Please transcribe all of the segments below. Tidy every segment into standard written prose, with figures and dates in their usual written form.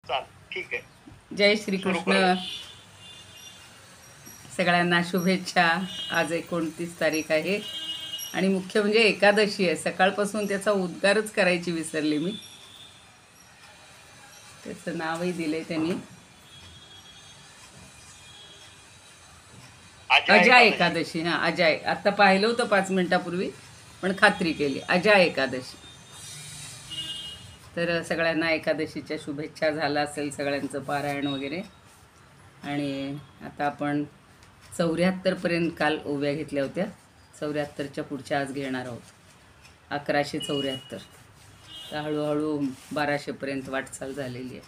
चाल ठीक आहे. जय सुरू श्रीकृष्ण. करूया. सगळ्यांना शुभेच्छा. आज 29 तारीख आहे आणि मुख्य म्हणजे एकादशी आहे. सकाळपासून त्याचा उद्गारच करायची विसरले मी. त्याचं नावही दिले त्यांनी, अजा एकादशी. हां, अजा. आता पाहिलं होतं 5 मिनिटापूर्वी, पण खात्री केली, अजा एकादशी. तर सगळ्यांना एकादशीच्या शुभेच्छा. झाला असेल सगळ्यांचं पारायण वगैरे. आणि आता आपण 74पर्यंत काल ओव्या घेतल्या होत्या. 74च्या पुढच्या आज घेणार आहोत. 1174. तर हळूहळू 1200पर्यंत वाटचाल झालेली आहे.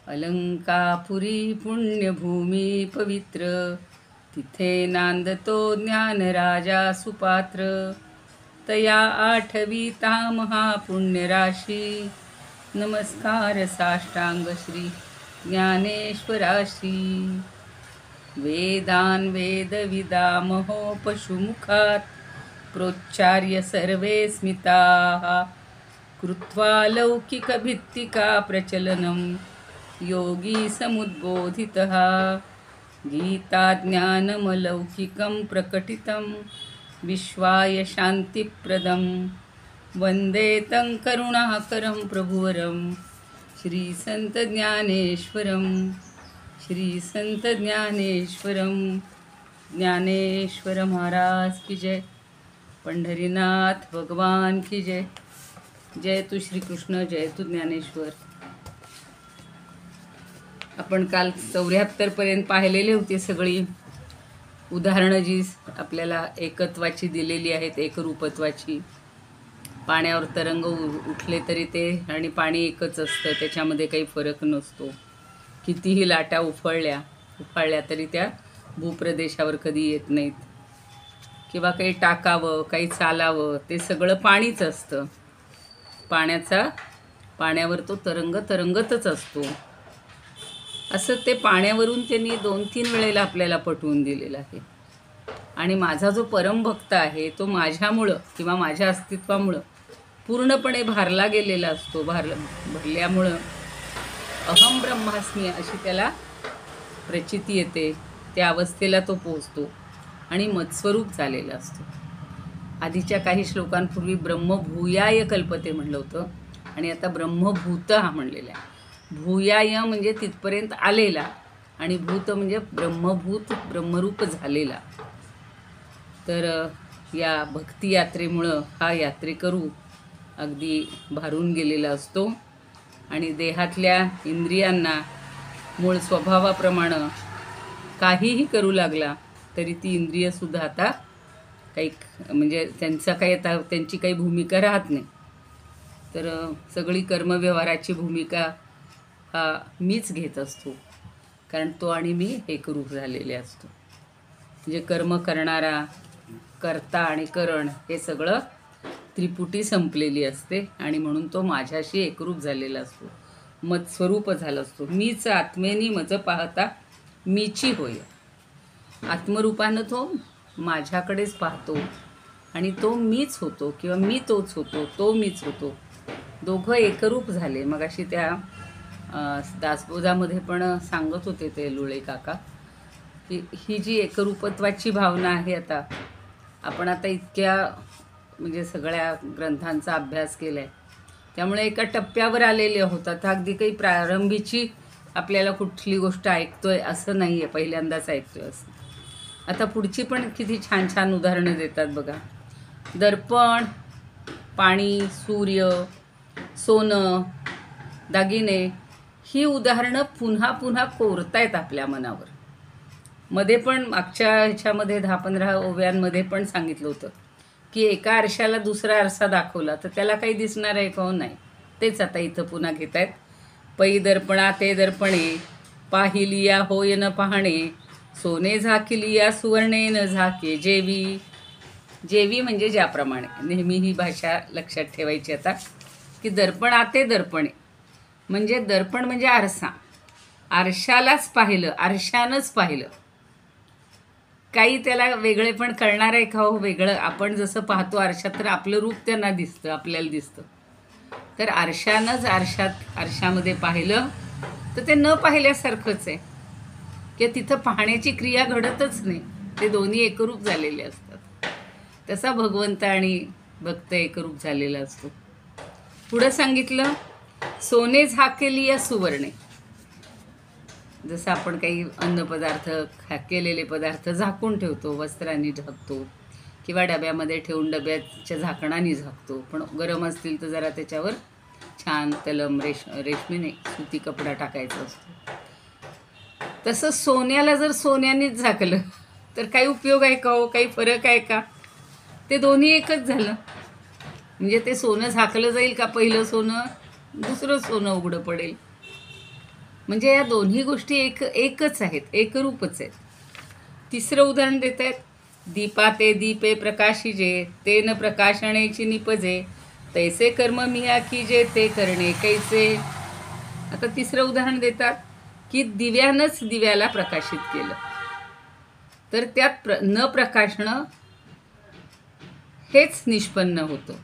अलंकापुरी पुण्यभूमी पवित्र, तिथे नांदतो ज्ञान राजा सुपात्र. तया आठविता महापुण्यराशी, नमस्कार साष्टांग श्री ज्ञानेश्वराशी. वेदान वेदविदामहो पशुमुखात, प्रोच्चार्य सर्वे स्मिताः. कृत्वा लौकिकभित्तिका प्रचलनं, योगी समुद्बोधितः. गीताज्ञानमलौकिकं प्रकटितं, विश्वाय शान्तिप्रदं. वन्दे तं करुणाकरं प्रभुवरं, श्रीसंतज्ञानेश्वरं. श्रीसंतज्ञानेश्वरं. ज्ञानेश्वर महाराज की जय. पंढरीनाथ भगवान की जय. जय तू श्रीकृष्ण, जय तू ज्ञानेश्वर. आपण काल 74पर्यंत पाहिलेली होती सगळी उदाहरणं जी आपल्याला एकत्वाची दिलेली आहेत, एकरूपत्वाची. पाण्यावर तरंग उठले तरी ते आणि पाणी एकच असतं, त्याच्यामध्ये काही फरक नसतो. कितीही लाटा उफाळल्या तरी त्या भूप्रदेशावर कधी येत नाहीत. किंवा काही टाकावं, काही चालावं, ते सगळं पाणीच असतं. पाण्यावर तो तरंगतच असतो. असं ते पाण्यावरून त्यांनी 2-3 वेळेला आपल्याला पटवून दिलेलं आहे. आणि माझा जो परमभक्त आहे तो माझ्यामुळं किंवा माझ्या अस्तित्वामुळं पूर्णपणे भारला गेलेला असतो. भरल्यामुळं अहम ब्रह्मास्मी अशी त्याला प्रचिती येते. त्या अवस्थेला तो पोहोचतो आणि मत्स्वरूप झालेला असतो. आधीच्या काही श्लोकांपूर्वी ब्रह्मभूयाय कल्पते म्हणलं होतं आणि आता ब्रह्मभूत हा म्हणलेला आहे. भूयाय म्हणजे तिथपर्यंत आलेला आणि भूत म्हणजे ब्रह्मरूप झालेला. तर या भक्ती यात्रेमुळं हा यात्रेकरू अगदी भारून गेलेला असतो आणि देहातल्या इंद्रियांना मूळ स्वभावाप्रमाणे काहीही करू लागला तरी ती इंद्रियसुद्धा आता काही म्हणजे त्यांची काही भूमिका राहत नाही. तर सगळी कर्मव्यवहाराची भूमिका हा मीच घेत असतो, कारण तो आणि मी एकरूप झालेले असतो. म्हणजे कर्म करणारा, कर्ता आणि करण हे सगळं त्रिपुटी संपलेली असते आणि म्हणून तो माझ्याशी एकरूप झालेला असतो, मत्स्वरूप झाला असतो. मीच आत्मेनी मज पाहता मीची होय. आत्मरूपानं तो माझ्याकडेच पाहतो आणि तो मीच होतो किंवा मी तोच होतो, तो मीच होतो. दोघं एकरूप झाले. मग अशी त्या दासबोधामध्ये पण सांगत होते ते लुळे काका की ही जी एकरूपत्वाची भावना आहे, आपण आता इतक्या म्हणजे सगळ्या ग्रंथांचा अभ्यास केला आहे, त्यामुळे एका टप्प्यावर आलेले आहोत. आता अगदी काही प्रारंभीची आपल्याला कुठली गोष्ट ऐकतोय असं नाही आहे, पहिल्यांदाच ऐकतोय असं. आता पुढची पण किती छान छान उदाहरणं देतात बघा. दर्पण, पाणी, सूर्य, सोनं, दागिने, ही उदाहरणं पुन्हा पुन्हा कोरतायत आपल्या मनावर. मध्ये पण मागच्या ह्याच्यामध्ये 10-15 ओव्यांमध्ये पण सांगितलं होतं की एका आरशाला दुसरा आरसा दाखवला तर त्याला काही दिसणार आहे का? नाही. तेच आता इथं पुन्हा घेत आहेत. पै दर्पणा ते दर्पणे, पाहिलिया होय न पाहणे, सोने झाकिलिया सुवर्णे न झाके जेवी. जेवी म्हणजे ज्याप्रमाणे. नेहमी ही भाषा लक्षात ठेवायची आता की दर्पणा ते दर्पणे म्हणजे दर्पण म्हणजे आरसा. आरशालाच पाहिलं, आरशानंच पाहिलं. काही त्याला वेगळे पण कळणार आहे का हो? वेगळं आपण जसं पाहतो आरशात तर आपलं रूप त्यांना दिसतं, आपल्याला दिसतं. तर आरशानंच आरशामध्ये पाहिलं तर ते न पाहिल्यासारखंच आहे, की तिथं पाहण्याची क्रिया घडतच नाही, ते दोन्ही एकरूप झालेले असतात. तसा भगवंत आणि भक्त एकरूप झालेला असतो. पुढं सांगितलं, सोने झाकेली या सुवर्णे. जसं आपण काही अन्नपदार्थ केलेले पदार्थ झाकून ठेवतो, वस्त्रांनी झाकतो किंवा डब्यामध्ये ठेवून डब्याच्या झाकणाने झाकतो, पण गरम असतील तर जरा त्याच्यावर छान तलम रेशमीने सुती कपडा टाकायचा असतो. तसं सोन्याला जर सोन्यानेच झाकलं तर काही उपयोग आहे का हो? काही फरक आहे का? ते दोन्ही एकच झालं. म्हणजे ते सोनं झाकलं जाईल का? पहिलं सोनं दुसरं सोनं उघडं पडेल. म्हणजे या दोन्ही गोष्टी एकच आहेत, एकरूपच आहेत. तिसरं उदाहरण देत आहेत, दीपा ते दीपे प्रकाशिजे तेन प्रकाशणेची निपजे तैसे कर्म मिया कीजे ते करणे कैसे. आता तिसरं उदाहरण देतात की दिव्यानंच दिव्याला प्रकाशित केलं तर त्यात न प्रकाशणं हेच निष्पन्न होतं.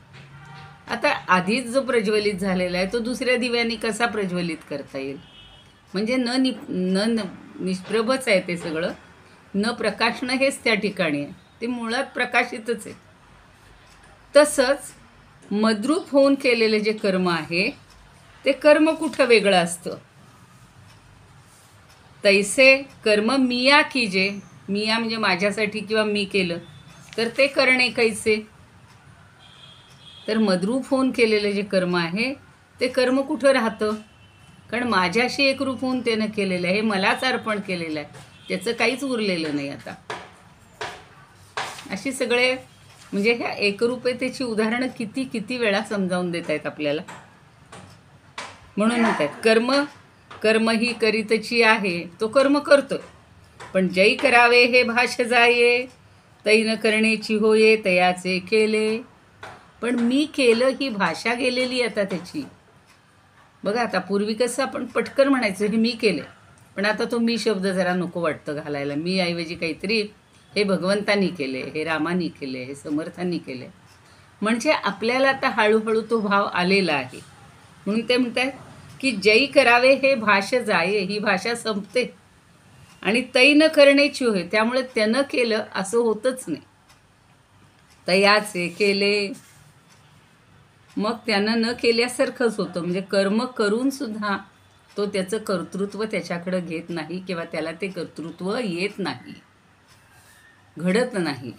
आता आधीच जो प्रज्वलित झालेला आहे तो दुसऱ्या दिव्याने कसा प्रज्वलित करता येईल? म्हणजे निष्प्रभच आहे ते सगळं. न प्रकाशणं हेच त्या ठिकाणी आहे, ते मुळात प्रकाशितच आहे. तसंच मद्रूप होऊन केलेले जे कर्म आहे ते कर्म कुठं वेगळं असतं? तैसे कर्म मिया कीजे, मिया म्हणजे माझ्यासाठी किंवा मी केलं तर ते करणे कैसे. तर मद्रूप होऊन केलेलं जे कर्म आहे ते कर्म कुठं राहतं? कारण माझ्याशी एकरूप होऊन त्यानं केलेलं आहे, हे मलाच अर्पण केलेलं आहे, त्याचं काहीच उरलेलं नाही आता. अशी सगळे म्हणजे ह्या एकरूपतेची उदाहरणं किती किती वेळा समजावून देत आहेत आपल्याला. म्हणून म्हणतात कर्म ही करीतची आहे, तो कर्म करतोय, पण जै करावे हे भाष्य जाये तै न करण्याची होये तयाचे केले. पण मी केलं ही भाषा गेलेली आता त्याची. बघा, आता पूर्वी कसं आपण पटकन म्हणायचं हे मी केले, पण आता तो मी शब्द जरा नको वाटतं घालायला. मी ऐवजी काहीतरी हे भगवंतांनी केले, हे रामानी केले, हे समर्थांनी केले. म्हणजे आपल्याला आता हळूहळू तो भाव आलेला आहे. म्हणून ते म्हणतात की जै करावे हे भाष्य जाये, ही भाषा संपते आणि तै न करण्याची होय, त्यामुळे त्यानं केलं असं होतच नाही. तयाचे केले मग त्यानं न केल्यासारखंच होतं. म्हणजे कर्म करून सुद्धा तो त्याचं कर्तृत्व त्याच्याकडं घेत नाही किंवा त्याला ते कर्तृत्व येत नाही, घडत नाही.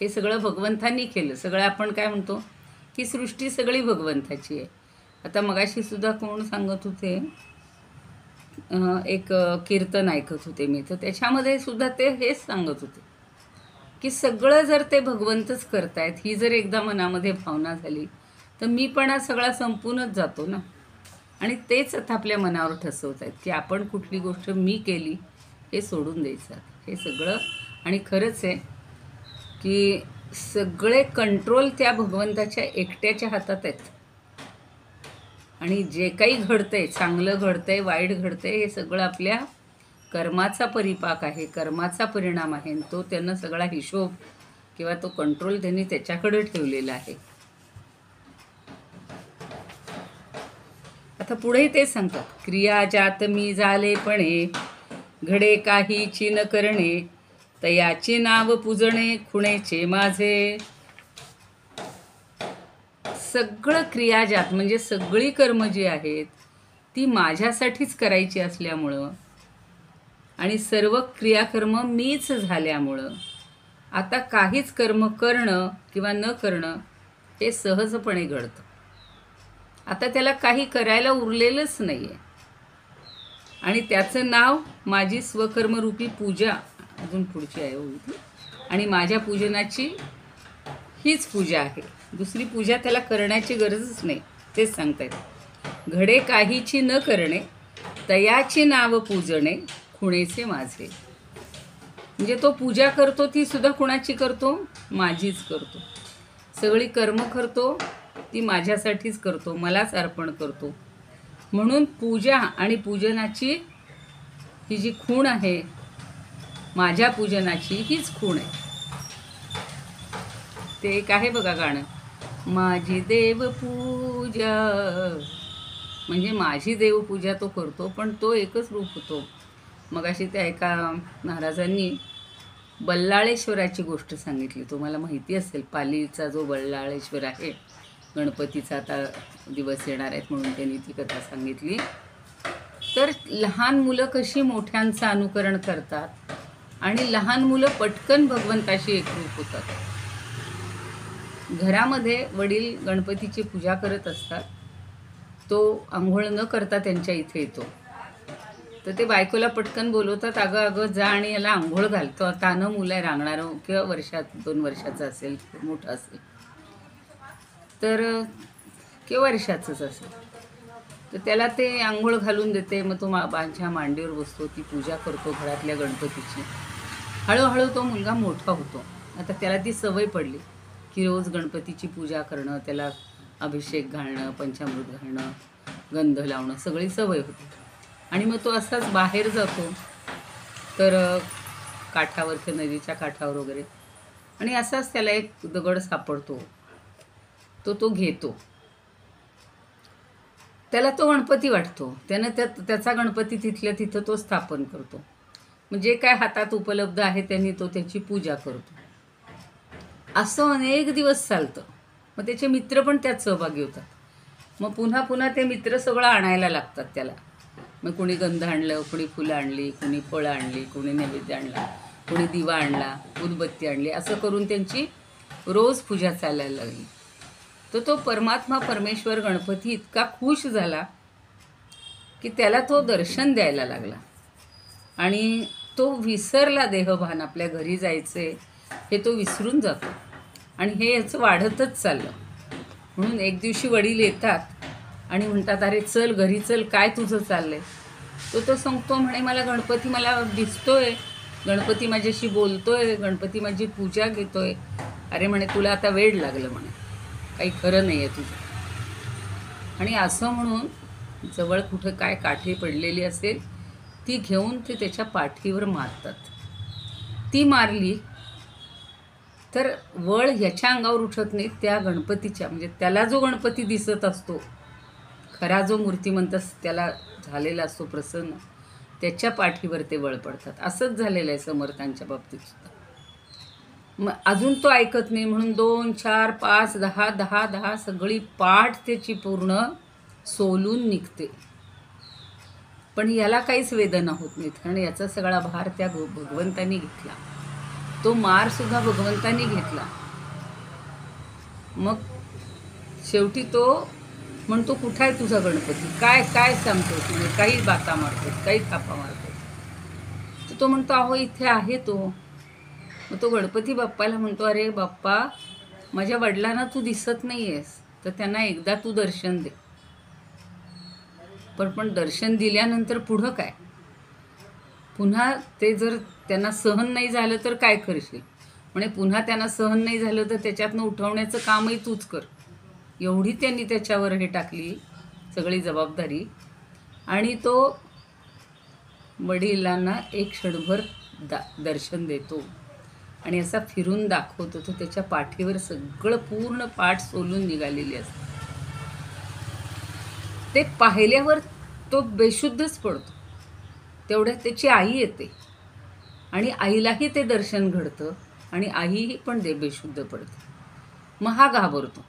हे सगळं भगवंतांनी केलं. सगळं आपण काय म्हणतो, ही सृष्टी सगळी भगवंताची आहे. आता मगाशी सुद्धा कोण सांगत होते, एक कीर्तन ऐकत होते मी, तर त्याच्यामध्ये सुद्धा ते हेच सांगत होते की सगळं जर ते भगवंतच करतायत, ही जर एकदा मनामध्ये भावना झाली तर मी पण हा सगळा संपूनच जातो ना. आणि तेच आता आपल्या मनावर ठसवत आहेत की आपण कुठली गोष्ट मी केली हे सोडून द्यायचं हे सगळं. आणि खरंच आहे की सगळे कंट्रोल त्या भगवंताच्या एकट्याच्या हातात आहेत. आणि जे काही घडतंय, चांगलं घडतंय, वाईट घडतंय, हे सगळं आपल्या कर्माचा परिपाक आहे, कर्माचा परिणाम आहे. तो त्यानं सगळा हिशोब किंवा तो कंट्रोल त्यांनी त्याच्याकडे ठेवलेला आहे. आता पुढे ते सांगतात, क्रिया जात मी झालेपणे घडे काहीची न करणे तयाचे नाव पूजणे खुणेचे माझे. सगळं क्रियाजात म्हणजे सगळी कर्म जी आहेत ती माझ्यासाठीच करायची असल्यामुळं आणि सर्व क्रियाकर्म मीच झाल्यामुळं आता काहीच कर्म करणं किंवा न करणं हे सहजपणे घडतं. आता त्याला काही करायला उरलेलंच नाही आहे. आणि त्याचं नाव माझी स्वकर्मरूपी पूजा, अजून पुढची आहे होती, आणि माझ्या पूजनाची हीच पूजा आहे. दुसरी पूजा त्याला करण्याची गरजच नाही. तेच सांगतायत, घडे काहीची न करणे तयाची नाव पूजणे खुणेचे माझे. म्हणजे तो पूजा करतो ती सुद्धा कुणाची करतो? माझीच करतो. सगळी कर्म करतो ती माझ्यासाठीच करतो, मलाच अर्पण करतो. म्हणून पूजा आणि पूजनाची ही जी खूण आहे, माझ्या पूजनाची हीच खूण आहे. ते एक आहे बघा गाणं, माझी देव पूजा म्हणजे माझी देवपूजा तो करतो, पण तो एकच रूप होतो. मगाशी त्या एका महाराजांनी बल्लाळेश्वराची गोष्ट सांगितली. तुम्हाला माहिती असेल, पालीचा जो बल्लाळेश्वर आहे, गणपतीचा आता दिवस येणार आहेत म्हणून त्यांनी ती कथा सांगितली. तर लहान मुलं कशी मोठ्यांचं अनुकरण करतात आणि लहान मुलं पटकन भगवंताशी एकरूप होतात. घरामध्ये वडील गणपतीची पूजा करत असतात. तो आंघोळ न करता त्यांच्या इथे येतो. तर ते बायकोला पटकन बोलवतात, अगं अगं जा आणि याला आंघोळ घालतो. तानं मुलं आहे, रांगणारं किंवा 2 वर्षाचं असेल, मोठं असेल तर, किंवा वर्षाचंच असेल तर त्याला ते आंघोळ घालून देते. मग तो माझ्या मांडीवर बसतो, ती पूजा करतो घरातल्या गणपतीची. हळूहळू तो मुलगा मोठा होतो. आता त्याला ती सवय पडली की रोज गणपतीची पूजा करणं, त्याला अभिषेक घालणं, पंचामृत घालणं, गंध लावणं, सगळी सवय होती. आणि मग तो असाच बाहेर जातो तर काठावर, ते नदीच्या काठावर वगैरे, आणि असाच त्याला एक दगड सापडतो. तो घेतो. त्याला तो गणपती वाटतो. त्यानं त्याचा गणपती तिथल्या तिथं तो स्थापन करतो. म्हणजे काय हातात उपलब्ध आहे त्यांनी तो त्याची पूजा करतो. असं अनेक दिवस चालतं. मग त्याचे मित्र पण त्यात सहभागी होतात. मग पुन्हा पुन्हा ते मित्र सगळं आणायला लागतात त्याला. मग कोणी गंध आणलं, कोणी फुलं आणली, कोणी फळं आणली, कोणी नैवेद्य आणला, कोणी दिवा आणला, उदबत्ती आणली, असं करून त्यांची रोज पूजा चालायला लागली. तर तो परमात्मा परमेश्वर गणपती इतका खुश झाला की त्याला तो दर्शन द्यायला लागला. आणि तो विसरला देहभान, आपल्या घरी जायचे हे तो विसरून जातो. आणि हे याचं वाढतच चाललं. म्हणून एक दिवशी वडील येतात आणि म्हणतात, अरे चल घरी चल, काय तुझं चाललंय? तो सांगतो, म्हणे मला गणपती, मला दिसतोय, गणपती माझ्याशी बोलतोय, गणपती माझी पूजा घेतोय. अरे म्हणे तुला आता वेड लागलं, म्हणे काही खरं नाही आहे तुझं. आणि असं म्हणून जवळ कुठं काय काठी पडलेली असेल ती घेऊन ते त्याच्या पाठीवर मारतात. ती मारली तर वळ ह्याच्या अंगावर उठत नाही, त्या गणपतीच्या, म्हणजे त्याला जो गणपती दिसत असतो, खरा जो मूर्तिमंत त्याला झालेला असतो प्रसन्न, त्याच्या पाठीवर ते वळ पडतात. असंच झालेलं आहे समर्थांच्या बाबतीत सुद्धा. मग अजून तो ऐकत नाही म्हणून 2, 4, 5, 10, 10, 10 सगळी पाठ त्याची पूर्ण सोलून निघते. पण याला काहीच वेदना होत नाहीत, कारण याचा सगळा भार त्या भगवंतांनी घेतला. तो मारसुद्धा भगवंतांनी घेतला. मग शेवटी तो म्हणतो, कुठं आहे तुझा गणपती? काय काय सांगतो तुम्ही? काही बाता मारतो, काही थापा मारतो. तर तो म्हणतो, अहो इथे आहे तो. मग तो गणपती बाप्पाला म्हणतो, अरे बाप्पा, माझ्या वडिलांना तू दिसत नाही आहेस, तर त्यांना एकदा तू दर्शन दे. पण दर्शन दिल्यानंतर पुढं काय? पुन्हा ते जर त्यांना सहन नाही झालं तर काय करशील? म्हणजे पुन्हा त्यांना सहन नाही झालं तर त्याच्यातनं उठवण्याचं कामही तूच कर. एवढी त्यांनी त्याच्यावर हे टाकली सगळी जबाबदारी. आणि तो वडिलांना एक क्षणभर दर्शन देतो आणि असा फिरून दाखवतो. तो त्याच्या पाठीवर सगळं पूर्ण पाठ सोलून निघालेली असते. ते पाहिल्यावर तो बेशुद्धच पडतो. तेवढ्यात त्याची आई येते आणि आईलाही ते दर्शन घडतं आणि आईही पण बेशुद्ध पडते. मग हा घाबरतो.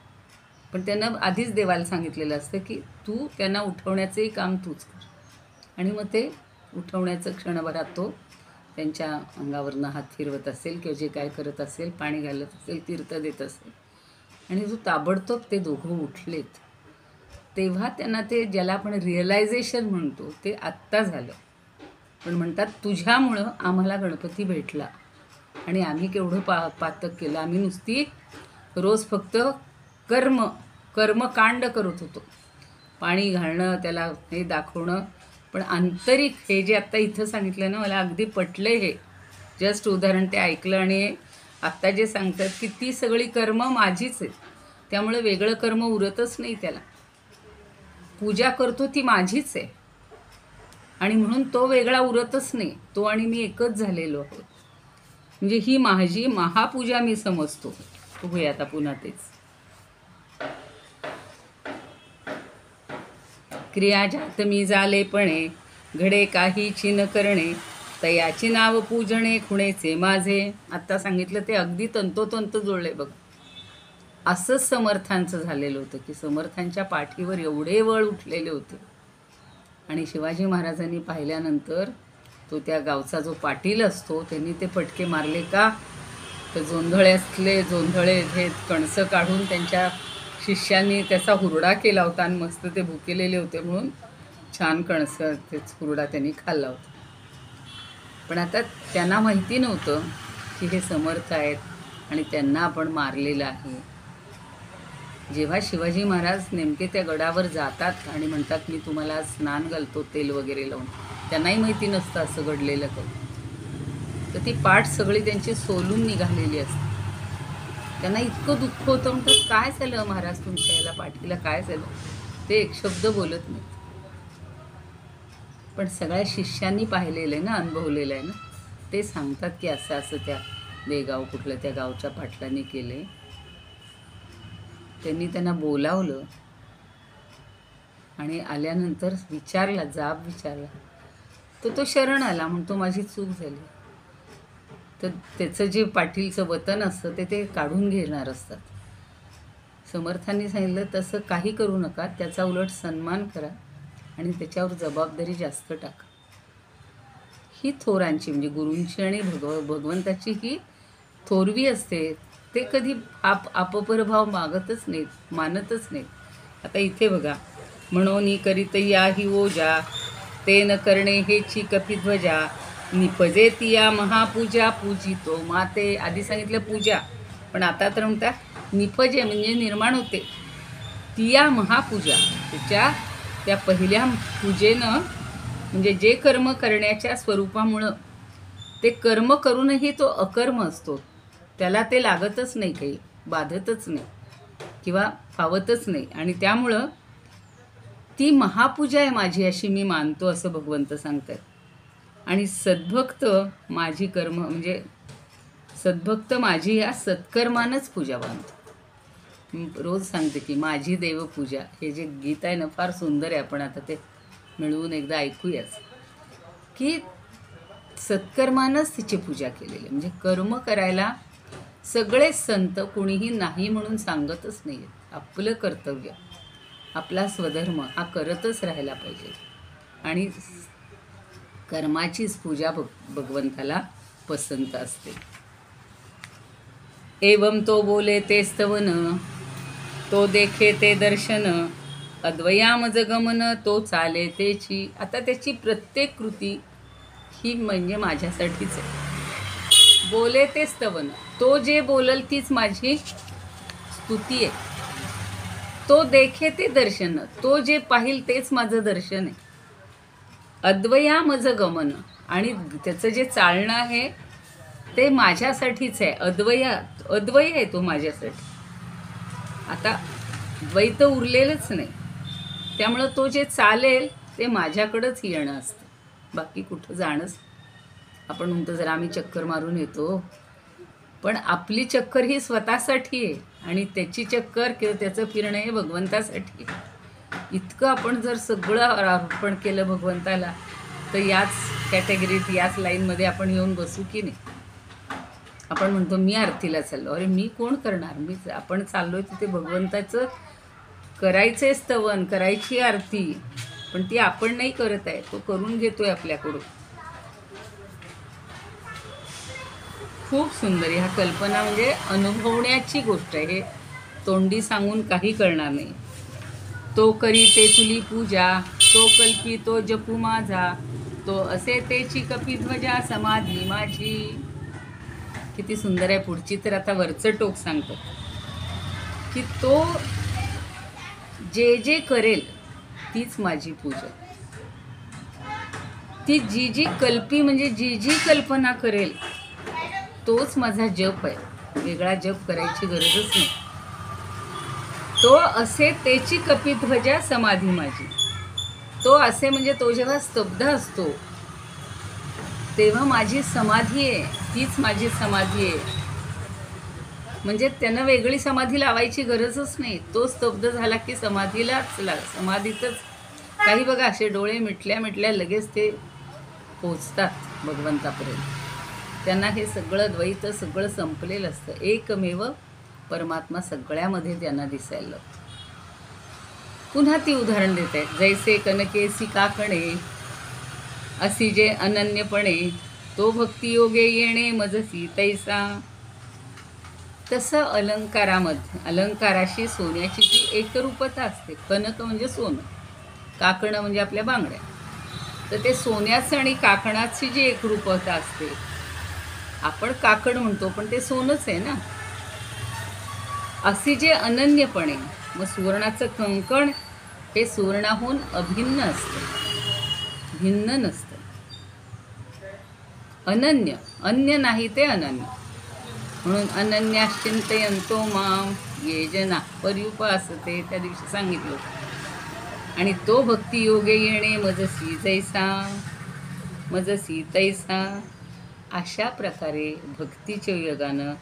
पण त्यानं आधीच देवाला सांगितलेलं असतं की तू त्यांना उठवण्याचंही काम तूच कर. आणि मग ते उठवण्याचं क्षणभरात तो त्यांच्या अंगावरनं हात फिरवत असेल किंवा जे काय करत असेल, पाणी घालत असेल, तीर्थ देत असेल, आणि जो ताबडतोब ते दोघं उठलेत, तेव्हा त्यांना ते ज्याला आपण रिअलायझेशन म्हणतो ते आत्ता झालं. पण म्हणतात, तुझ्यामुळं आम्हाला गणपती भेटला आणि आम्ही केवढं पातक केलं. आम्ही नुसती रोज फक्त कर्मकांड करत होतो, पाणी घालणं, त्याला हे दाखवणं. पण आंतरिक हे जे आत्ता इथं सांगितलं ना, मला अगदी पटलं. हे जस्ट उदाहरण ते ऐकलं आणि आत्ता जे सांगतात की ती सगळी कर्म माझीच आहेत, त्यामुळे वेगळं कर्म उरतच नाही. त्याला पूजा करतो ती माझीच आहे आणि म्हणून तो वेगळा उरतच नाही. तो आणि मी एकच झालेलो आहोत. म्हणजे ही माझी महापूजा मी समजतो. बघूया आता पुन्हा तेच. क्रिया जात मी जालेपणे, घडे काहीची न करणे, तयाची नाव पूजणे खुणेचे माझे. आत्ता सांगितलं ते अगदी तंतोतंत जुळले बघ. असंच समर्थांचं झालेलं होतं की समर्थांच्या पाठीवर एवढे वळ उठलेले होते. आणि शिवाजी महाराजांनी पाहिल्यानंतर तो त्या गावचा जो पाटील असतो त्यांनी ते फटके मारले का, तर जोंधळे हे कणसं काढून त्यांच्या शिष्यांनी त्याचा हुरडा केला होता आणि मस्त ते भुकेलेले होते म्हणून छान कणसं तेच हुरडा त्यांनी खाल्ला होता. पण आता त्यांना माहिती नव्हतं की हे समर्थ आहेत आणि त्यांना आपण मारलेलं आहे. जेव्हा शिवाजी महाराज नेमके त्या गडावर जातात आणि म्हणतात मी तुम्हाला स्नान घालतो तेल वगैरे लावून, त्यांनाही माहिती नसतं असं घडलेलं काही. तर ती पाठ सगळी त्यांची सोलून निघालेली असते. त्यांना इतकं दुःख होतं, म्हणतात काय झालं महाराज तुमच्या याला पाठीला काय झालं. ते एक शब्द बोलत नाही. पण सगळ्या शिष्यांनी पाहिलेलं आहे ना, अनुभवलेलं आहे ना, ते सांगतात की असं असं त्या देगाव कुठलं त्या गावच्या पाटलांनी केले. त्यांनी त्यांना बोलावलं आणि आल्यानंतर विचारला, जाब विचारला. तो शरण आला, म्हणतो माझी चूक झाली. तर त्याचं जे पाटीलचं वतन असतं ते काढून घेणार असतात. समर्थांनी सांगितलं तसं काही करू नका, त्याचा उलट सन्मान करा आणि त्याच्यावर जबाबदारी जास्त टाका. ही थोरांची म्हणजे गुरूंची आणि भगवंताची ही थोरवी असते. ते कधी अपपरभाव मागतच नाहीत, मानतच नाहीत. आता इथे बघा, म्हणून करीत या ही ओजा, ते न करणे हेची कपिध्वजा, निपजे तिया महापूजा पूजितो माते. आधी सांगितलं पूजा, पण आता तर म्हणतात निपजे म्हणजे निर्माण होते. तिया महापूजा, त्या पहिल्या पूजेनं म्हणजे जे कर्म करण्याच्या स्वरूपामुळं ते कर्म करूनही तो अकर्म असतो, त्याला ते लागतच नाही, काही बाधतच नाही किंवा फावतच नाही. आणि त्यामुळं ती महापूजा आहे माझी अशी मी मानतो असं भगवंत सांगतात. आणि सद्भक्त माझी कर्म म्हणजे सद्भक्त माझी या सत्कर्मानंच पूजा बांधतो. रोज सांगते की माझी देवपूजा, हे जे गीत आहे ना फार सुंदर आहे. आपण आता ते मिळवून एकदा ऐकूयाच की सत्कर्मानंच तिची पूजा केलेली. म्हणजे कर्म करायला सगळेच संत कुणीही नाही म्हणून सांगतच नाही. आपलं कर्तव्य, आपला स्वधर्म हा करतच राहायला पाहिजे. आणि कर्माचीच पूजा भगवंताला पसंत असते. एवं तो बोले ते स्तवन, तो देखे ते दर्शन, अद्वयामज गमन तो चाले तेची. आता त्याची प्रत्येक कृती ही म्हणजे माझ्यासाठीच आहे. बोले ते स्तवन, तो जे बोलल तीच माझी स्तुती आहे. तो देखे ते दर्शन, तो जे पाहिल तेच माझं दर्शन आहे. अद्वयामज गमन, आणि त्याचं जे चालणं आहे ते माझ्यासाठीच आहे. अद्वय आहे तो माझ्यासाठी. आता द्वैत उरलेलंच नाही, त्यामुळं तो जे चालेल ते माझ्याकडंच येणं असतं, बाकी कुठं जाणंच. आपण म्हणतो जरा आम्ही चक्कर मारून येतो, पण आपली चक्कर ही स्वतःसाठी आहे आणि त्याची चक्कर किंवा त्याचं फिरणं हे भगवंतासाठी आहे. इतकं आपण जर सगळं अर्पण केलं भगवंताला तर याच कॅटेगरीत याच लाईनमध्ये आपण येऊन बसू की नाही. आपण म्हणतो मी आरतीला चाललो, अरे मी कोण करणार, आपण चाललो तिथे भगवंताचं करायचे स्तवन, करायची आरती, पण ती आपण नाही करत आहे, तो करून घेतोय आपल्याकडून. खूप सुंदर ह्या कल्पना, म्हणजे अनुभवण्याची गोष्ट आहे. हे तोंडी सांगून काही करणार नाही. तो करी ते तुली पूजा, तो कल्पी तो जपू माझा, तो असे तेची कपिध्वजा समाधी माझी. किती सुंदर आहे. पुढची तर आता वरचं टोक सांगतो की तो जे जे करेल तीच माझी पूजा. ती जी जी कल्पी म्हणजे जी जी कल्पना करेल तोच माझा जप आहे, वेगळा जप करायची गरजच नाही. तो असे तेची कपिध्वजा समाधी माझी. तो असे म्हणजे तो जेव्हा स्तब्ध असतो तेव्हा माझी समाधी आहे, तीच माझी समाधी आहे. म्हणजे त्यानं वेगळी समाधी लावायची गरजच नाही. तो स्तब्ध झाला की समाधीतच काही बघा असे डोळे मिटल्या मिटल्या लगेच ते पोचतात भगवंतापर्यंत. त्यांना हे सगळं द्वैत सगळं संपलेलं असतं. एकमेव परमात्मा सगळ्यामध्ये त्यांना दिसायला लागतो. पुन्हा ती उदाहरण देत आहेत. जैसे कनकेसी काकणे असी जे अनन्यपणे, तो भक्तियोगे येणे मजसी तैसा. तसं अलंकाराशी सोन्याची जी एकरूपता असते. कनक म्हणजे सोनं, काकणं म्हणजे आपल्या बांगड्या. तर ते सोन्याचं आणि काकणाची जी एकरूपता असते, आपण काकण म्हणतो पण ते सोनंच आहे ना. असे जे अनन्यपणे, मग सुवर्णाचं कंकण हे सुवर्णाहून अभिन्न असतं, भिन्न नसतं. अनन्य, अन्य नाही ते अनन्य. म्हणून अनन्याश्चिंतयन्तो माम ये जना पर्युपासते, त्या दिवशी सांगितलं. आणि तो भक्तियोगे येणे मजसी तैसा. अशा प्रकारे भक्तीच्या योगानं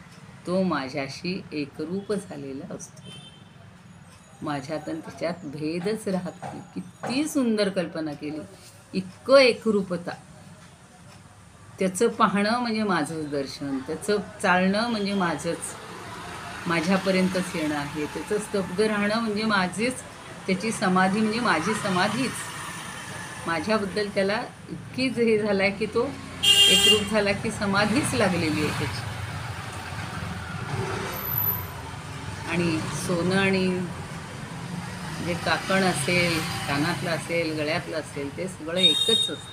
तो माझ्याशी एकरूप झालेला असतो. माझ्यात आणि त्याच्यात भेदच राहत नाही. किती सुंदर कल्पना केली. इतकं एकरूपता. त्याचं पाहणं म्हणजे माझंच दर्शन, त्याचं चालणं म्हणजे माझ्यापर्यंतच येणं आहे. त्याचं स्तब्ध राहणं म्हणजे माझीच, त्याची समाधी म्हणजे माझी समाधीच. माझ्याबद्दल त्याला इतकीच हे झालं आहे की तो एकरूप झाला की समाधीच लागलेली आहे त्याची. आणि सोनं आणि जे काकण असेल, कानातलं असेल, गळ्यातलं असेल, ते सगळं एकच असतं.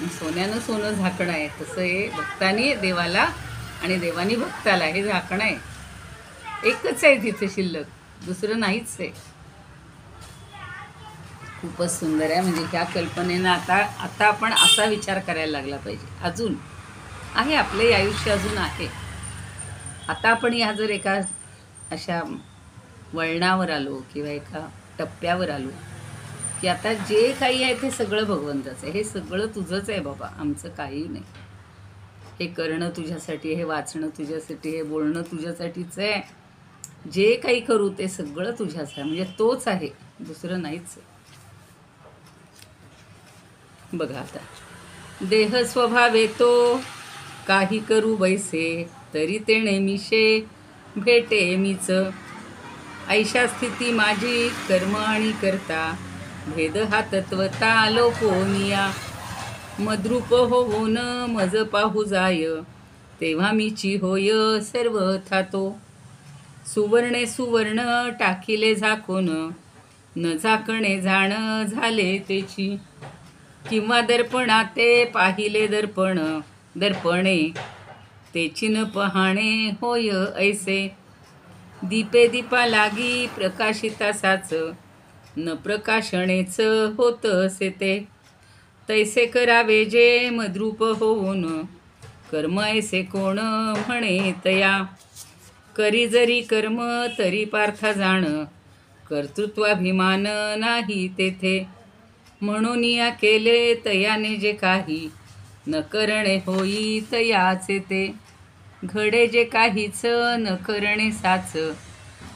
सोन्यानं सोनं झाकणं आहे. तसं हे भक्तानी देवाला आणि देवानी भक्ताला हे झाकणं आहे. एकच आहे तिथे शिल्लक, दुसरं नाहीच आहे. खूपच सुंदर आहे. म्हणजे ह्या कल्पनेनं आता आपण असा विचार करायला लागला पाहिजे. अजून आहे आपले आयुष्य, अजून आहे. आता आपण ह्या जर एका अशा वळणावर आलो किंवा एका टप्प्यावर आलो की आता जे काही आहे ते सगळं भगवंताचं आहे. हे सगळं तुझंच आहे बाबा, आमचं काही नाही. हे करणं तुझ्यासाठी, हे वाचणं तुझ्यासाठी, हे बोलणं तुझ्यासाठीच आहे. जे काही करू ते सगळं तुझ्याच आहे. म्हणजे तोच आहे, दुसरं नाहीच आहे. बघा आता, देह स्वभाव येतो काही करू बैसे, तरी ते नेमिशे भेटे मीच. ऐशा स्थिती माझी कर्म आणि करता, भेद हा तत्वता लोपोनिया. मद्रूप होऊन मज पाहू जाय, तेव्हा मीची होय सर्व थातो. सुवर्णे सुवर्ण टाकिले झाकून, न झाकणे जाण झाले तेची. किंवा दर्पणाते पाहिले दर्पणे, तेची न पहाणे होय ऐसे. दीपे दीपा लागी प्रकाशिता साच, न प्रकाशणेच होत असे ते. तैसे करावे जे मद्रूप होऊन, कर्म ऐसे कोण म्हणे तया. करी जरी कर्म तरी पार्था जाण, कर्तृत्वाभिमान नाही तेथे. म्हणून या केले तयाने जे काही, न करणे होई तयाचे ते. घडे जे काहीच न करणे साच,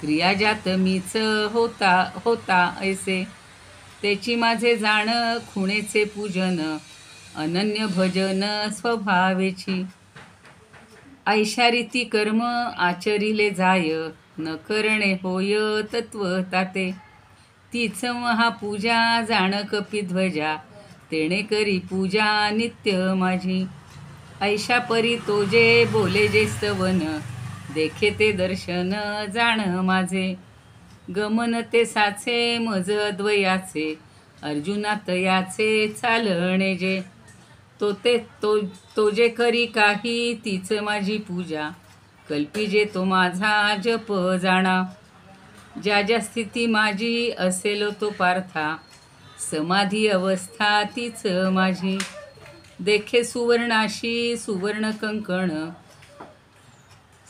क्रिया ज्यात मीच होता ऐसे. त्याची माझे जाण खुणेचे पूजन, अनन्य भजन स्वभावेची. ऐशारीती कर्म आचरिले जाय, न करणे होय तत्वताते. तीच महापूजा जाण कपिध्वजा, तेणे करी पूजा नित्य माझी. ऐशा परी तो जे बोले जे स्तवन, देखे ते दर्शन जाण माझे. गमन ते साचे मज अद्वयाचे, अर्जुना तयाचे चालणे जे. तो जे करी काही तीच माझी पूजा, कल्पी जे तो माझा जप जाणा. ज्या ज्या स्थिती माझी असेल तो पार्था, समाधी अवस्था तीच माझी. देखे सुवर्णाशी सुवर्ण कंकण,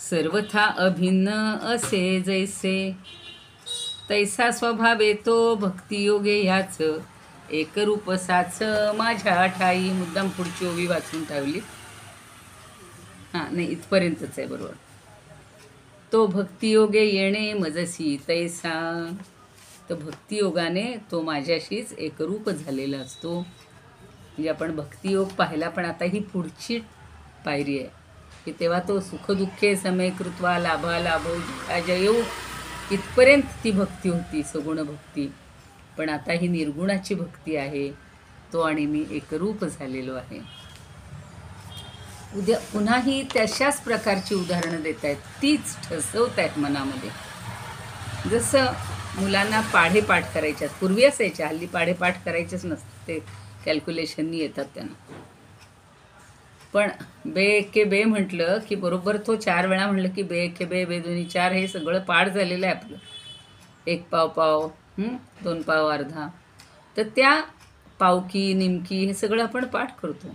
सर्वथा अभिन्न असे जैसे. तैसा स्वभाव येतो भक्तियोगे ह्याच, एकरूप साच माझ्या ठाई. मुद्दाम पुढची ओवी वाचून ठेवली. नाही, इथपर्यंतच आहे बरोबर. तो भक्तियोगे येणे मजसी तैसा. तर भक्तियोगाने तो माझ्याशीच एकरूप झालेला असतो. म्हणजे आपण भक्तियोग पाहिला, पण आता ही पुढची पायरी आहे की तेव्हा तो सुखदुःखे समे कृत्वा लाभा लाभो जयो इथपर्यंत ती भक्ती होती, सगुण भक्ती. पण आता ही निर्गुणाची भक्ती आहे. तो आणि मी एकरूप झालेलो आहे. उद्या पुन्हाही तशाच प्रकारची उदाहरणं देत आहेत, तीच ठसवत आहेत मनामध्ये. जसं मुलांना पाढेपाठ करायच्यात, पूर्वी असायच्या, हल्ली पाढेपाठ करायचेच नसते, ते कॅल्क्युलेशननी येतात त्यांना. पण बे एके बे म्हटलं की बरोबर तो 4 वेळा म्हटलं की बे एके बे, बे दोन्ही 4, हे सगळं पाठ झालेलं आहे आपलं. 1 पाव पाव, 2 पाव अर्धा. तर त्या पावकी निमकी हे सगळं आपण पाठ करतो.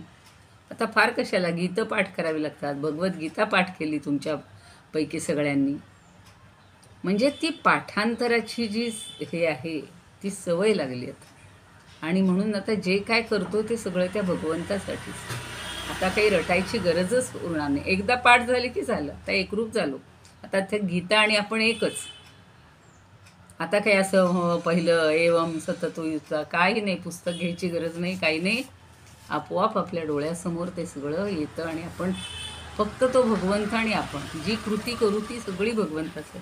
आता फार कशाला गीतं पाठ करावी लागतात. भगवद्गीता पाठ केली तुमच्यापैकी सगळ्यांनी. म्हणजे ती पाठांतराची जी हे आहे ती सवय लागली आता. आणि म्हणून आता जे काय करतो ते सगळं त्या भगवंतासाठीच. आता काही रटायची गरजच उरणार नाही. एकदा पाठ झाले की झालं, आता एकरूप झालो. आता त्या गीता आणि आपण एकच. आता काही असं पहिलं एवम सततयुक्ता काही नाही, पुस्तक घ्यायची गरज नाही, काही नाही. आपोआप आपल्या डोळ्यासमोर ते सगळं येतं आणि आपण फक्त तो भगवंत आणि आपण जी कृती करू ती सगळी भगवंतासाठी.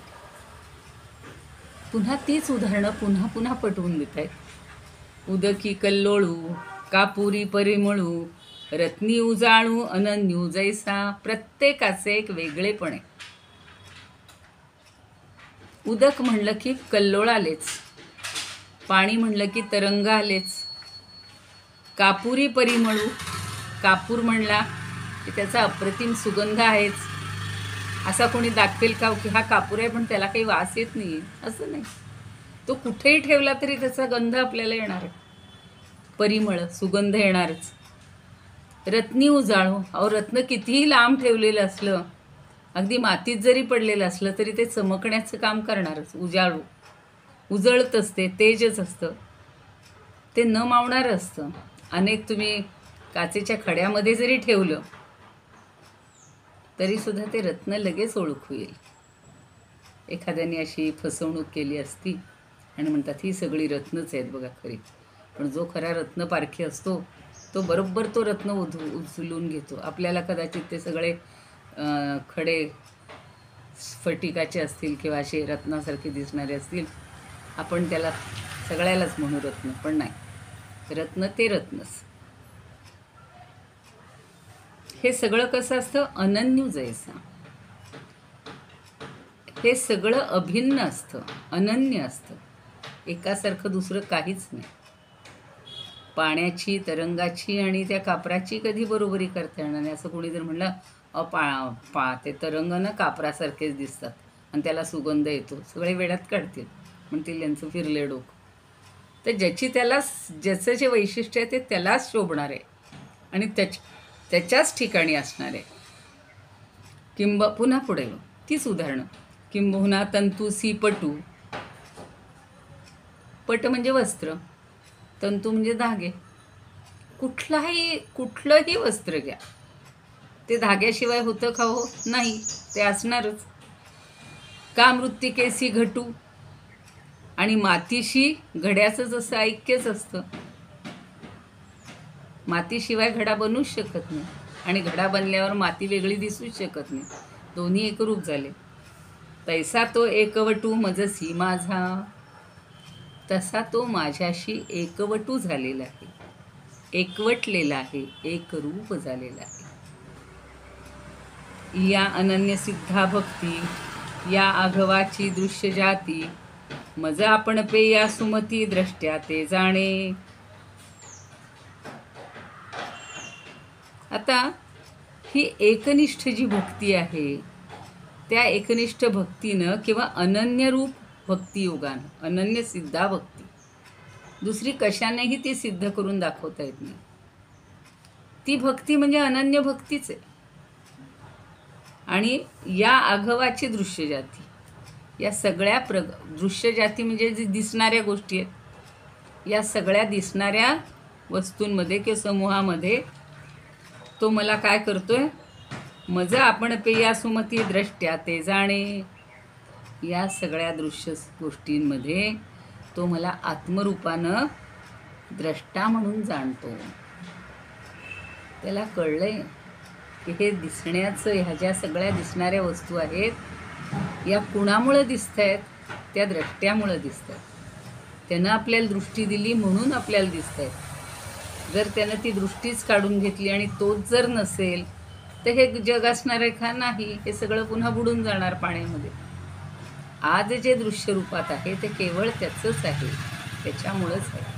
पुन्हा तीच उदाहरणं पुन्हा पुन्हा पटवून देत आहेत. उदकी कल्लोळू, कापुरी परिमळू, रत्नी उजाळू, अनन्यू जैसा. प्रत्येकाचे एक वेगळेपण आहे. उदक म्हणलं की कल्लोळ आलेच, पाणी म्हणलं की तरंग आलेच, कापुरी परिमळू, कापूर म्हणला की त्याचा अप्रतिम सुगंध आहेच. असा कोणी दाखवेल का की हा कापूर आहे पण त्याला काही वास येत नाही? असं नाही. तो कुठेही ठेवला तरी त्याचा गंध आपल्याला येणार आहे, परिमळ सुगंध येणारच. रत्नी उजाळू, अहो रत्न कितीही लांब ठेवलेलं असलं, अगदी मातीत जरी पडलेलं असलं तरी ते चमकण्याचं काम करणारच. उजाळू उजळत असते, तेजच असतं, ते न मावणारं असतं. अनेक तुम्ही काचेच्या खड्यामध्ये जरी ठेवलं तरीसुद्धा ते रत्न लगेच ओळखू येईल. एखाद्याने अशी फसवणूक केली असती आणि म्हणतात ही सगळी रत्नच आहेत बघा खरी. पण जो खरा रत्न पारखी असतो तो बरोबर तो रत्न उचलून घेतो. आपल्याला कदाचित ते सगळे खडे स्फटिकाचे असतील किंवा असे रत्नासारखे दिसणारे असतील, आपण त्याला सगळ्यालाच म्हणू रत्न, पण नाही, रत्न ते रत्नच. हे सगळं कसं असतं? अनन्यू जैसा. हे सगळं अभिन्न असतं, अनन्य असतं, एकासारखं दुसरं काहीच नाही. पाण्याची, तरंगाची आणि त्या कापराची कधी बरोबरी करता येणार नाही. असं कोणी जर म्हणलं ते तरंग ना कापरासारखेच दिसतात आणि त्याला सुगंध येतो, सगळे वेड्यात काढतील, म्हणतील यांचं फिरले डोकं. तर ज्याचं जे वैशिष्ट्य आहे ते त्यालाच शोभणार आहे आणि त्याच्याच ठिकाणी असणार आहे. पुन्हा पुढे तीच उदाहरणं. किंबहुना तंतुसी पटू, पट म्हणजे वस्त्र, तंतू म्हणजे धागे. कुठलंही वस्त्र घ्या, ते धाग्याशिवाय होतं का? हो नाही, ते असणारच. का मृत्तिकेसी घटू, आणि मातीशी घड्याचं जसं ऐक्यच असतं. मातीशिवाय घडा बनूच शकत नाही आणि घडा बनल्यावर माती वेगळी दिसूच शकत नाही. दोन्ही एकरूप झाले. तैसा तो एकवटू मजसी माझा, तसा तो माझ्याशी एकवटू झालेला आहे, एकवटलेला आहे, एकरूप झालेला आहे. या अनन्य सिद्धा भक्ती, या आघवाची दृश्य जाती, मज आपण पे या सुमती द्रष्ट्या ते जाणे. आता ही एकनिष्ठ जी भक्ती आहे त्या एकनिष्ठ भक्तीनं किंवा अनन्य रूप भक्तियोगानं, अनन्य सिद्धा भक्ती, दुसरी कशानेही ती सिद्ध करून दाखवता येत नाही. ती भक्ती म्हणजे अनन्य भक्तीच आहे. आणि या आघवाची दृश्य जाती, या सगळ्या दृश्य जाती म्हणजे जी दिसणाऱ्या गोष्टी आहेत, या सगळ्या दिसणाऱ्या वस्तूंमध्ये किंवा समूहामध्ये तो मला काय करतोय? मज आपण पे या सुमती द्रष्ट्या ते जाणे. या सगळ्या दृश्य गोष्टींमध्ये तो मला आत्मरूपानं द्रष्टा म्हणून जाणतो. त्याला कळलंय की हे दिसण्याचं, ह्या ज्या सगळ्या दिसणाऱ्या वस्तू आहेत या कुणामुळं दिसत आहेत? त्या द्रष्ट्यामुळं दिसत आहेत. त्यानं आपल्याला दृष्टी दिली म्हणून आपल्याला दिसत आहेत. जर त्यानं ती दृष्टीच काढून घेतली आणि तोच जर नसेल तर हे जग असणार आहे का? नाही. हे सगळं पुन्हा बुडून जाणार पाण्यामध्ये. आज जे दृश्य रूपात आहे ते केवळ त्याचंच आहे, त्याच्यामुळंच आहे.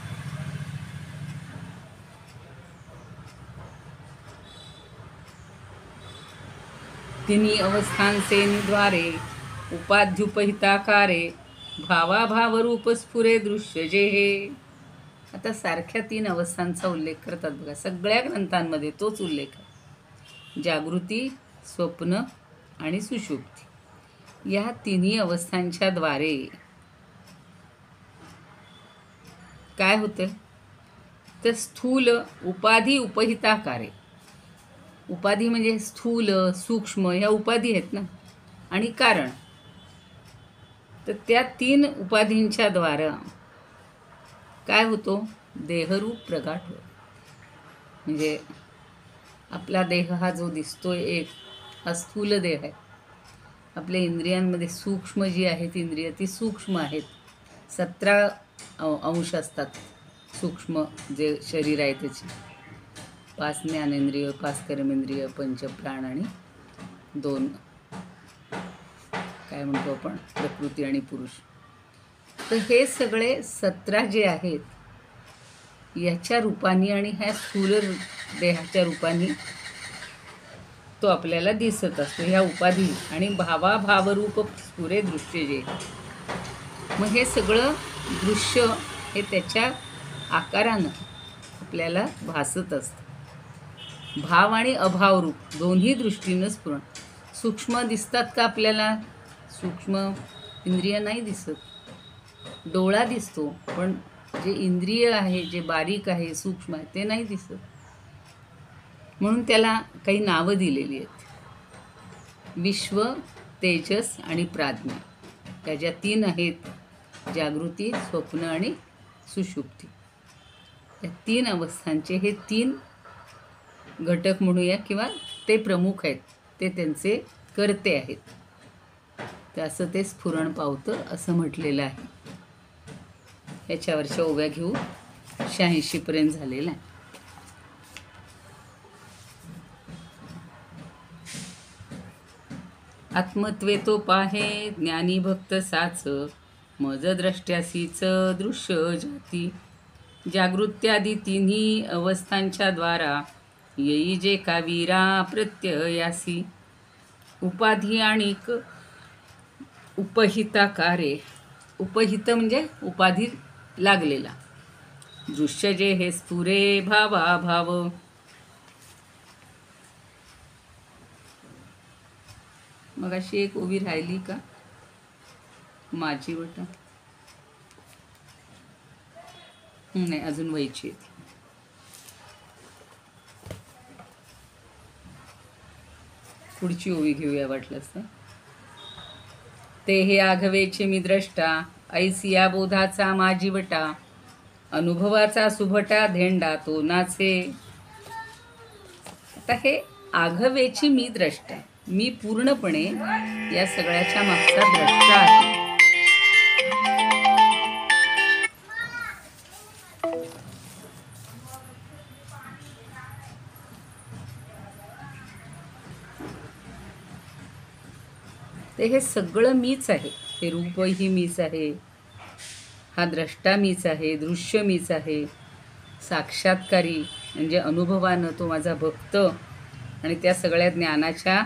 तिन्ही अवस्थांचे द्वारे उपाध्युपहिताकारे भावाभावरूप स्फुरे दृश्य जे हे. आता सारख्या 3 अवस्थांचा उल्लेख करतात बघा, सगळ्या ग्रंथांमध्ये तोच उल्लेख आहे. जागृती, स्वप्न आणि सुषुप्ती या तिन्ही अवस्थांच्या द्वारे काय होतं तर स्थूल उपाधी उपहिताकारे. उपाधी म्हणजे स्थूल, सूक्ष्म ह्या उपाधी आहेत ना, आणि कारण. तर त्या 3 उपाधींच्या द्वारा काय होतो? देहरूप प्रगाठ होतो. म्हणजे आपला देह हा जो दिसतोय एक हा स्थूल देह आहे. आपल्या इंद्रियांमध्ये सूक्ष्म जी आहेत इंद्रिय ती सूक्ष्म आहेत. 17 अंश असतात सूक्ष्म जे शरीर आहे त्याची. 5 ज्ञानेंद्रिय, 5 कर्मेंद्रिय, 5 प्राण आणि 2 काय म्हणतो आपण प्रकृती आणि पुरुष. तर हे सगळे 17 जे आहेत याच्या रूपाने आणि ह्या स्थूल देहाच्या रूपाने तो आपल्याला दिसत असतो, ह्या उपाधी. आणि भावाभावरूप स्फुरे दृश्य जे. मग हे सगळं दृश्य हे त्याच्या आकारानं आपल्याला भासत असतं. भाव आणि अभावरूप दोन्ही दृष्टीनं स्फुरण. सूक्ष्म दिसतात का आपल्याला? सूक्ष्म इंद्रिय नाही दिसत. डोळा दिसतो पण जे इंद्रिय आहे, जे बारीक आहे, सूक्ष्म आहे ते नाही दिसत. म्हणून त्याला काही नावं दिलेली आहेत. विश्व, तेजस आणि प्राज्ञा. त्या ज्या 3 आहेत, जागृती, स्वप्न आणि सुषुप्ती, या 3 अवस्थांचे हे 3 घटक म्हणूया किंवा ते प्रमुख आहेत, ते त्यांचे कर्ते आहेत. तर असं ते स्फुरण पावतं असं म्हटलेलं आहे. याच्यावरच्या ओव्या घेऊ. 86 पर्यंत झालेला आहे. आत्मत्वे तो पाहे ज्ञानी भक्त साच, मज द्रष्ट्यासीच दृश्य जाती. जागृत्यादी तिन्ही अवस्थांच्या द्वारा येई जे कावीरा प्रत्ययासी. उपाधी आणिक उपहिताकारे. उपहित म्हणजे उपाधी लागलेला. दृश्य जे हे स्फुरे भावाभाव. मग अशी एक ओवी राहिली का? माझी वटा नाही, अजून व्हायची आहे. पुढची ओवी घेऊया वाटलंच तर. ते हे आघवेचे मी द्रष्टा, ऐसिया बोधाचा माझी वटा. अनुभवाचा सुभटा धेंडा तो नाचे. आता हे आघवेची मी द्रष्टा, मी पूर्णपणे या सगळ्याच्या मागचा द्रष्टा आहे. ते हे सगळं मीच आहे. हे रूपही मीच आहे, हा द्रष्टा मीच आहे, दृश्य मीच आहे, साक्षात्कारी म्हणजे अनुभवानं तो माझा भक्त. आणि त्या सगळ्या ज्ञानाच्या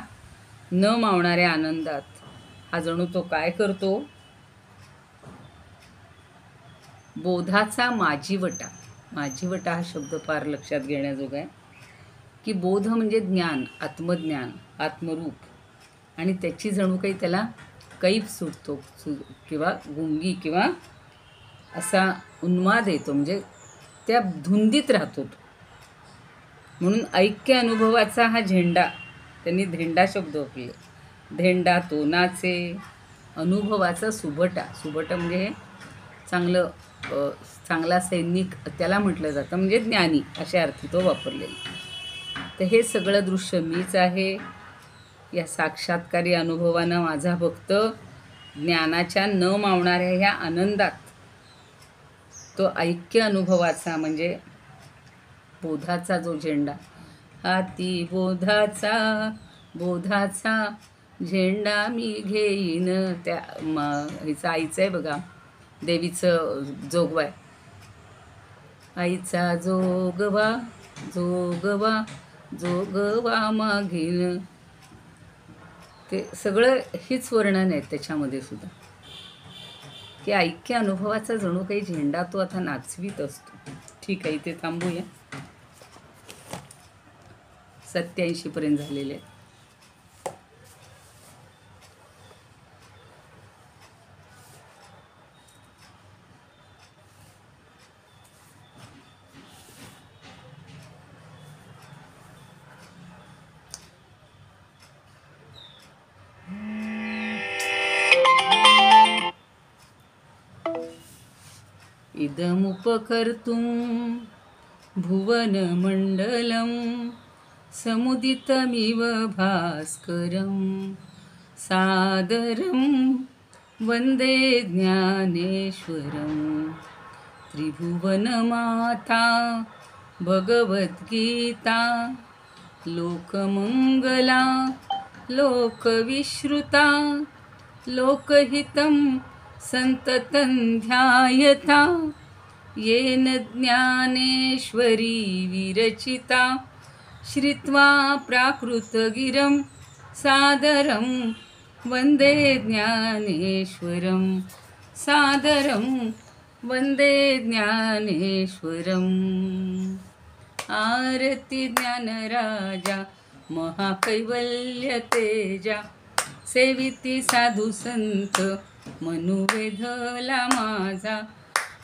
न मावणाऱ्या आनंदात हा जणू तो काय करतो? बोधाचा माझीवटा. माझीवटा हा शब्द फार लक्षात घेण्याजोगा आहे की बोध म्हणजे ज्ञान, आत्मज्ञान, आत्मरूप. आणि त्याची जणू काही त्याला कैफ सुटतो किंवा गुंगी किंवा असा उन्माद येतो, म्हणजे त्या धुंदीत राहतो. म्हणून ऐक्य अनुभवाचा हा झेंडा त्यांनी धेंडा शब्द वापरले. धेंडा तो नाचे. अनुभवाचा सुभटा. सुभटा म्हणजे हे चांगला सैनिक त्याला म्हटलं जातं, म्हणजे ज्ञानी अशा अर्थी तो वापरलेला. तर हे सगळं दृश्य मीच आहे. या साक्षात्कारी अनुभवानं माझा भक्त ज्ञानाच्या न मावणाऱ्या ह्या आनंदात तो ऐक्य अनुभवाचा म्हणजे बोधाचा जो झेंडा, हाती बोधाचा झेंडा मी घेईन, त्या हिचं आईचं आहे बघा, देवीचं जोगवा आहे. आईचा जोगवा मागीन, ते सगळं हीच वर्णन आहे त्याच्यामध्ये सुद्धा, की ऐक्य अनुभवाचा जणू काही झेंडा तो आता नाचवीत असतो. ठीक आहे, इथे थांबूया. 87 पर्यंत झालेले आहेत. इदमुपकर्तुं भुवनमण्डलं समुदितमिव भास्करं सादरं वन्दे ज्ञानेश्वरं. त्रिभुवनमाता भगवद्गीता लोकमङ्गला लोकविश्रुता लोकहितं संततं ध्यायता येन ज्ञानेश्वरी विरचिता. श्रुत्वा प्राकृतगिरं सादरं वन्दे ज्ञानेश्वरं सादरं वन्दे ज्ञानेश्वरम्. आरती ज्ञानराजा महाकैवल्य तेजा सेविती साधू संत मनुवेधला माझा.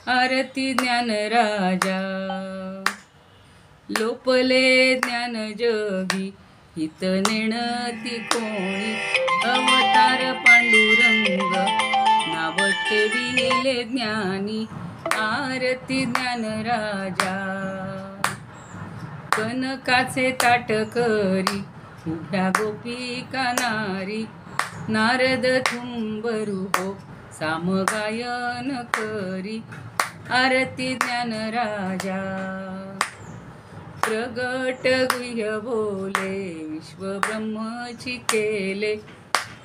आरती ज्ञानराजा लोपले ज्ञान जगी हित नेणती कोणी. अवतार पांडुरंग नाव ठेविले ज्ञानी. आरती ज्ञानराजा कनकाचे ताट करी उभ्या गोपिका नारी. नारद थुंबरू हो सामगायन करी. आरती ज्ञानराजा प्रगट गुह्य बोले विश्वब्रह्मची केले.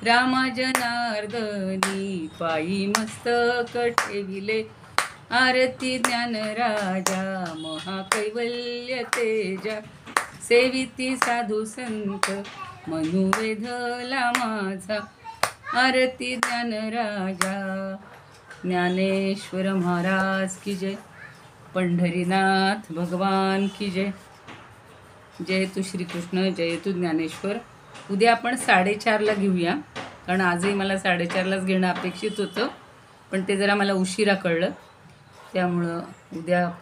रामा जनार्दनी पायी मस्तक ठेविले. आरती ज्ञानराजा महाकैवल्य तेजा सेविती साधू संत मनुवेधला माझा. आरती ज्ञानराजा. ज्ञानेश्वर महाराज की जय. पंढरीनाथ भगवान की जय. जय तू श्रीकृष्ण, जय तू ज्ञानेश्वर. उद्या आपण 4:30ला घेऊया, कारण आजही मला 4:30लाच घेणं अपेक्षित होतं, पण ते जरा मला उशिरा कळलं, त्यामुळं उद्या आपण